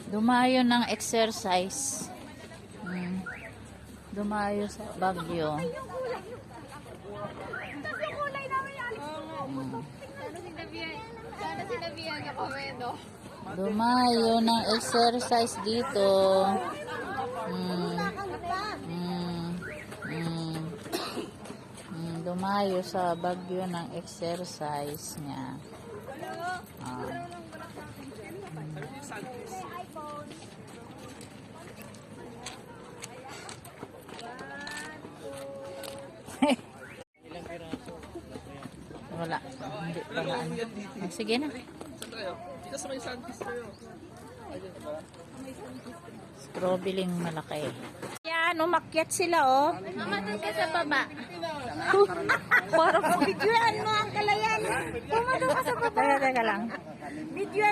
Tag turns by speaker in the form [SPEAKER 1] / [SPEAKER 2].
[SPEAKER 1] Dumayo ng exercise. Dumayo sa Baguio. Dumayo ng exercise dito. Dumayo sa Baguio ng exercise niya. Wala. Hindi pa na. Sige na.
[SPEAKER 2] Dito sa may Santis kayo.
[SPEAKER 1] Strawberry malaki. Yan, umakyat sila, oh.
[SPEAKER 3] Mama, doon ka sa baba.
[SPEAKER 1] Parang
[SPEAKER 3] Videoan mo ang kalayan. Mama, doon ka sa baba.
[SPEAKER 1] teka lang.
[SPEAKER 3] Videoan